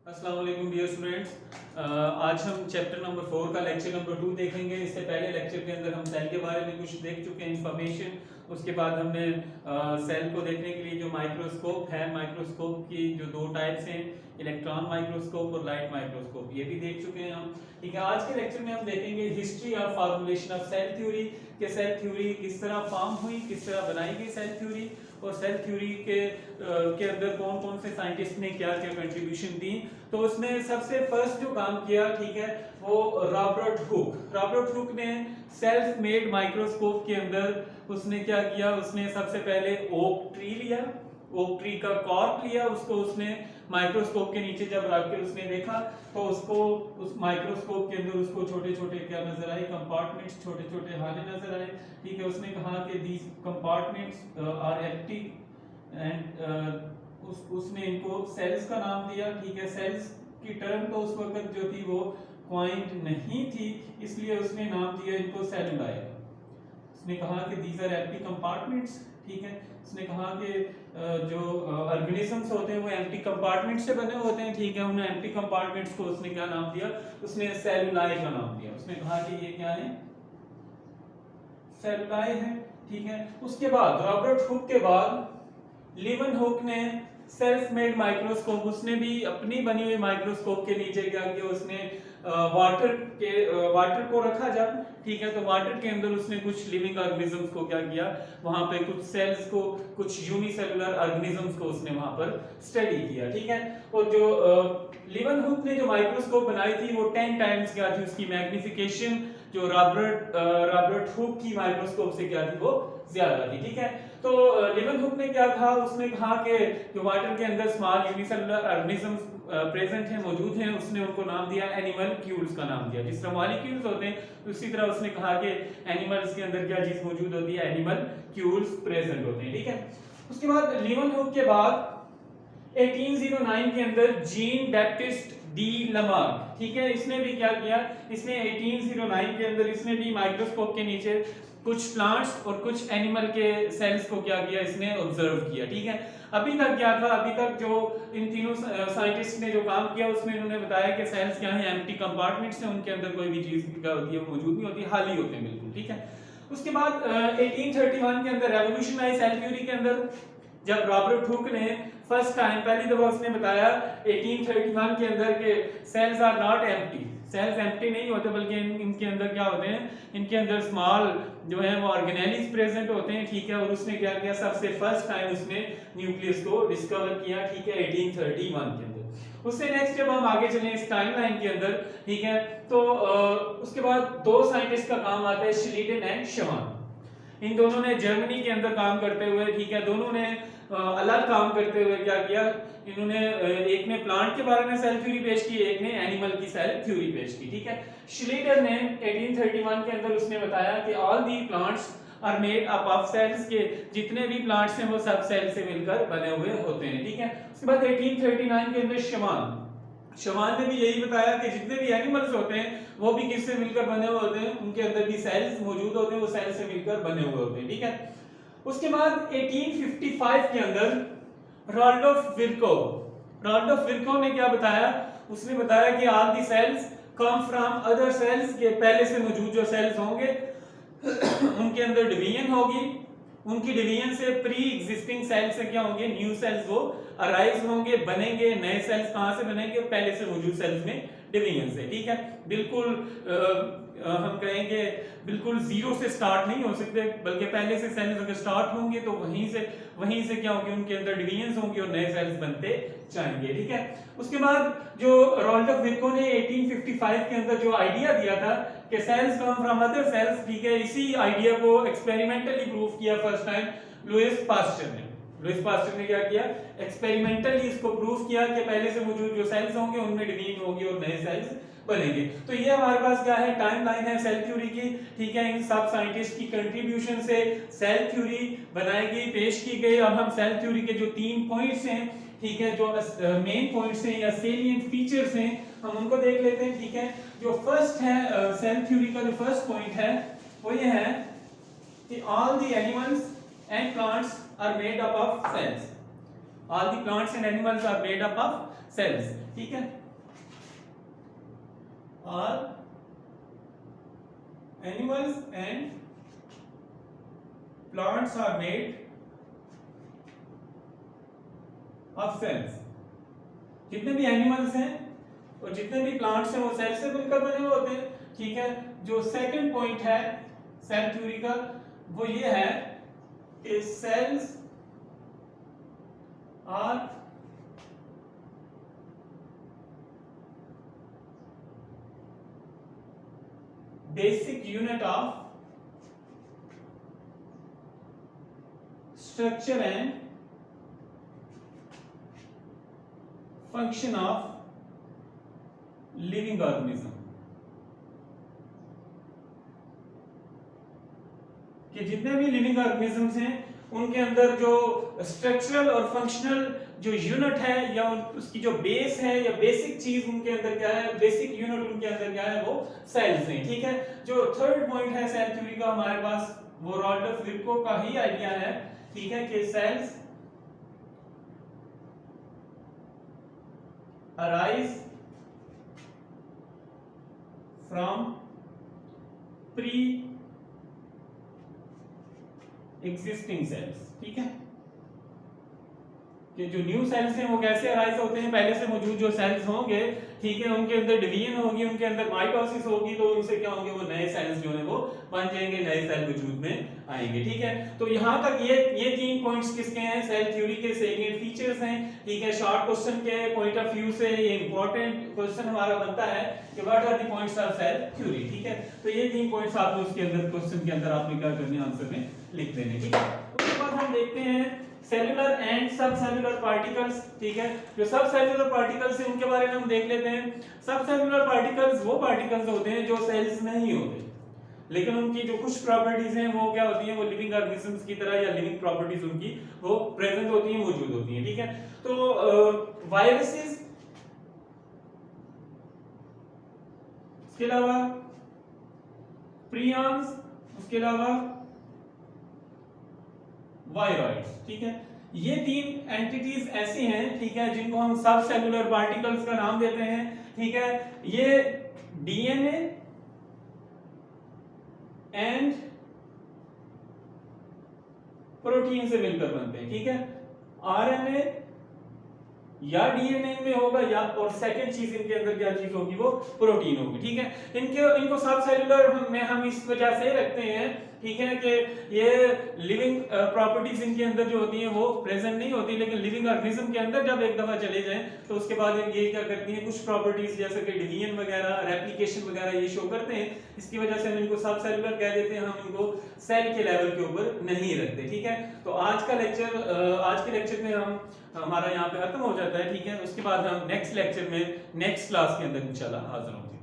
अस्सलाम वालेकुम dear students. आज हम चैप्टर नंबर 4 का लेक्चर नंबर 2 देखेंगे। इससे पहले लेक्चर के अंदर हम सेल के बारे में कुछ देख चुके हैं इंफॉर्मेशन। उसके बाद हमने सेल को देखने के लिए जो माइक्रोस्कोप है, माइक्रोस्कोप की जो दो टाइप्स हैं, इलेक्ट्रॉन माइक्रोस्कोप और लाइट माइक्रोस्कोप, ये भी देख चुके हैं हम। ठीक है, आज के लेक्चर में हम देखेंगे हिस्ट्री और फॉर्मुलेशन ऑफ सेल थ्योरी, कि सेल थ्योरी किस तरह फॉर्म हुई, किस तरह बनाई गई सेल थ्योरी, और सेल थ्योरी के अंदर कौन कौन से साइंटिस्ट ने क्या क्या कंट्रीब्यूशन दी। तो उसमें सबसे फर्स्ट जो काम किया, ठीक है, वो रॉबर्ट हुक ने सेल्फ मेड माइक्रोस्कोप के अंदर उसने क्या किया, उसने सबसे पहले ओक ट्री लिया, ओक ट्री का कॉर्क लिया, उसको उसने माइक्रोस्कोप के नीचे जब रख के उसने देखा तो उसको उस माइक्रोस्कोप के अंदर उसको छोटे छोटे क्या नजर आए, कंपार्टमेंट्स, छोटे छोटे हाले नजर आए। ठीक है, उसने कहा कि these compartments are empty and उसने इनको सेल्स का नाम दिया। ठीक है, सेल्स की टर्म तो उस वक्त जो थी वो क्वाइंट नहीं थी, इसलिए उसने नाम दिया इनको सेलुलाई। उसने कहा कि दीज आर एम्प्टी कंपार्टमेंट्स। ठीक है, उसने कहा कि जो ऑर्गेनिजम्स होते हैं वो एम्प्टी कंपार्टमेंट से बने होते हैं। ठीक है, उन एम्प्टी कंपार्टमेंट्स को उसने क्या नाम दिया, उसने सेलुलाई का नाम दिया। उसने कहा कि ये क्या है, सेलुलाई है। ठीक है, उसके बाद रॉबर्ट हुक के बाद लिवन हुक ने सेल्फ मेड माइक्रोस्कोप, उसने भी अपनी बनी हुई माइक्रोस्कोप के नीचे क्या किया, उसने वाटर को रखा जब, ठीक है, तो वाटर के अंदर उसने कुछ लिविंग ऑर्गेनिजम्स को क्या किया, वहां पे कुछ सेल्स को, कुछ यूनिसेलुलर ऑर्गेनिजम्स को उसने वहां पर स्टडी किया। ठीक है, और जो लिवन हुक ने जो माइक्रोस्कोप बनाई थी वो 10 टाइम्स क्या थी, उसकी मैग्निफिकेशन जो रॉबर्ट हुक की माइक्रोस्कोप से क्या थी, वो ज्यादा थी। ठीक है, तो लिवन हुक ने क्या कहा, उसने कहा कि जो वाटर के अंदर स्मॉल यूनिसेलुलर ऑर्गेनिजम्स प्रेजेंट हैं, मौजूद हैं, उसने उनको नाम दिया एनिमलक्यूल्स का नाम दिया। जिस तरह मॉलिक्यूल्स होते हैं उसी तरह उसने कहा कि एनिमल्स के अंदर क्या चीज मौजूद होती है, एनिमलक्यूल्स प्रेजेंट होते हैं। ठीक है, उसके बाद लिवन हुक के बाद 1809 के अंदर जीन बैप्टिस्ट डी लमार्क, ठीक है, इसने भी क्या किया, इसने 1809 के अंदर इसने भी माइक्रोस्कोप के नीचे कुछ प्लांट्स और कुछ एनिमल के सेल्स को क्या किया, इसने ऑब्जर्व किया। ठीक है, अभी तक क्या था, अभी तक जो इन तीनों साइंटिस्ट ने जो काम किया उसमें इन्होंने बताया कि सेल्स क्या है, एम्प्टी कंपार्टमेंट्स हैं, उनके अंदर कोई भी चीज क्या होती है, मौजूद नहीं होती, खाली होते हैं बिल्कुल। ठीक है, उसके बाद 1831 के अंदर रेवोल्यूशन आई सेल थ्योरी के अंदर, जब रॉबर्ट हुक ने फर्स्ट टाइम पहली दफा उसने बताया 1831 के अंदर के cells are not empty, cells empty नहीं होते, बल्कि इनके अंदर क्या होते हैं, इनके अंदर स्मॉल जो है वो ऑर्गेनेलिस प्रेजेंट होते हैं। ठीक है, और उसने क्या किया, सबसे फर्स्ट टाइम उसने न्यूक्लियस को डिस्कवर किया। ठीक है, 1831 के अंदर। उससे नेक्स्ट जब हम आगे चलें इस टाइमलाइन के अंदर, ठीक है, तो उसके बाद दो साइंटिस्ट का काम आता है, श्लीडन एंड शवान। इन दोनों ने जर्मनी के अंदर काम करते हुए, ठीक है, दोनों ने अलग काम करते हुए क्या किया, इन्होंने एक ने प्लांट के बारे में सेल थ्योरी पेश की, एक ने एनिमल की सेल थ्योरी पेश की। ठीक है, श्लीडर ने 1831 के अंदर उसने बताया कि all the plants are made up of cells, के जितने भी प्लांट्स हैं वो सब सेल से मिलकर बने हुए होते हैं। ठीक है, उसके बाद 1839 के अंदर शवान ने भी यही बताया कि जितने भी एनिमल्स होते हैं वो भी किससे मिलकर बने हुए होते हैं, उनके अंदर भी सेल्स मौजूद होते हैं, वो सेल से मिलकर बने हुए होते हैं। ठीक है, उसके बाद 1855 के अंदर रॉल्डोफ विर्को ने क्या बताया, उसने बताया कि all the cells come from other cells, के पहले से मौजूद जो सेल्स होंगे उनके अंदर डिवीजन होगी, उनकी डिवीजन से प्री एग्जिस्टिंग सेल से क्या होंगे, न्यू सेल्स वो अराइज होंगे, बनेंगे। नए सेल्स कहां से बनेंगे, पहले से मौजूद सेल्स में डिवीजन से। ठीक है, बिल्कुल हम कहेंगे बिल्कुल जीरो से स्टार्ट नहीं हो सकते, बल्कि पहले से सेल्स अगर स्टार्ट होंगे तो वहीं से क्या होंगे, उनके अंदर डिवीजन होंगे और नए सेल्स बनते जाएंगे। ठीक है, उसके बाद जो रॉल्डोफ विर्को ने 1855 के अंदर जो आइडिया दिया था कि cells come from other cells, ठीक है, इसी आइडिया को एक्सपेरिमेंटली प्रूव किया फर्स्ट टाइम लुईस पास्चर ने क्या किया, एक्सपेरिमेंटली इसको प्रूव किया कि पहले से मौजूद जो सेल्स होंगे उनमें डिवीजन होगी और नए सेल्स बनेंगे। तो ये हमारे पास क्या है, टाइमलाइन है सेल थ्योरी की। ठीक है, इन सब साइंटिस्ट की कंट्रीब्यूशन से सेल थ्योरी बनाई गई, पेश की गई। अब हम सेल थ्योरी के जो 3 पॉइंट्स हैं, ठीक है, जो मेन पॉइंट्स हैं या सेलिएंट फीचर्स हैं, हम उनको देख लेते हैं। ठीक है, जो फर्स्ट है सेल थ्योरी का जो फर्स्ट पॉइंट है वो ये है कि all the animals and plants are made up of cells. All the plants and animals are made up of cells, ठीक है। All animals and plants are made of cells. जितने भी एनिमल्स हैं और जितने भी प्लांट्स हैं वो सेल से मिलकर बने हुए होते हैं, ठीक है। जो सेकंड पॉइंट है सेल थ्योरी का वो ये है कि cells are basic unit of structure and function of living organism. कि जितने भी लिविंग ऑर्गेनिजम्स हैं उनके अंदर जो स्ट्रक्चरल और फंक्शनल जो यूनिट है या उसकी जो बेस है या बेसिक चीज उनके अंदर क्या है, बेसिक यूनिट उनके अंदर क्या है, वो सेल्स हैं, ठीक है। जो थर्ड पॉइंट है सेल थ्योरी का हमारे पास वो रॉडल्फ विर्को का ही आइडिया है, ठीक है, कि sales arise from pre-existing cells, ठीक है। कि जो न्यू सेल्स हैं वो कैसे अराइज होते हैं, पहले से मौजूद जो सेल्स होंगे, ठीक है, उनके अंदर डिवीजन होगी, उनके अंदर माइटोसिस होगी, तो उनसे क्या होंगे, वो नए सेल्स जो है वो बन जाएंगे, नए सेल वजूद में आएंगे, ठीक है। तो यहाँ तक ये 3 पॉइंट्स किसके हैं, सेल थ्योरी के सेलिएंट फीचर्स हैं, ठीक है। शॉर्ट क्वेश्चन के पॉइंट ऑफ व्यू से ये इंपॉर्टेंट क्वेश्चन हमारा बनता है कि what are the points of cell theory, ठीक है। तो ये 3 पॉइंट्स आपने उसके अंदर क्वेश्चन के अंदर आपने क्या करने, आंसर में लिख देने, ठीक है। उसके बाद हम देखते हैं सेलुलर एंड सब सेलुलर पार्टिकल्स, ठीक है। जो सब सेलुलर पार्टिकल्स हैं उनके बारे में हम देख लेते हैं। सब सेलुलर पार्टिकल्स वो पार्टिकल्स होते हैं जो सेल्स में ही होते हैं, लेकिन उनकी जो कुछ प्रॉपर्टीज हैं वो क्या होती हैं, वो लिविंग ऑर्गेनिजम्स की तरह या लिविंग प्रॉपर्टीज उनकी वो प्रेजेंट होती हैं, मौजूद होती हैं, ठीक है। तो वायरसेस, उसके अलावा प्रियॉन्स, उसके अलावा वायरॉइड्स, ठीक है। ये 3 एंटिटीज ऐसी हैं, ठीक है, जिनको हम सब सेलुलर पार्टिकल्स का नाम देते हैं, ठीक है। ये डीएनए एंड प्रोटीन से मिलकर बनते हैं, ठीक है। आरएनए या डीएनए में होगा या, और सेकंड चीज इनके अंदर क्या चीज होगी, वो प्रोटीन होगी, ठीक है। इनको सब सेलुलर में हम इस वजह से रखते हैं, ठीक है, कि ये लिविंग प्रॉपर्टीज इनके अंदर जो होती हैं वो प्रेजेंट नहीं होती, लेकिन लिविंग ऑर्गेनिज्म के अंदर जब एक दफा चले जाएं तो उसके बाद ये क्या करती हैं, कुछ प्रॉपर्टीज जैसे कि डिवीजन वगैरह, रेप्लिकेशन वगैरह ये शो करते हैं। इसकी वजह से हम इनको सब सेलुलर कह देते हैं, हम इनको सेल के लेवल के ऊपर नहीं रखते, ठीक है। तो आज के लेक्चर में हमारा यहाँ पे खत्म हो जाता है, ठीक है। उसके बाद हम नेक्स्ट लेक्चर में नेक्स्ट क्लास के अंदर इंशाल्लाह हाजिर होंगे।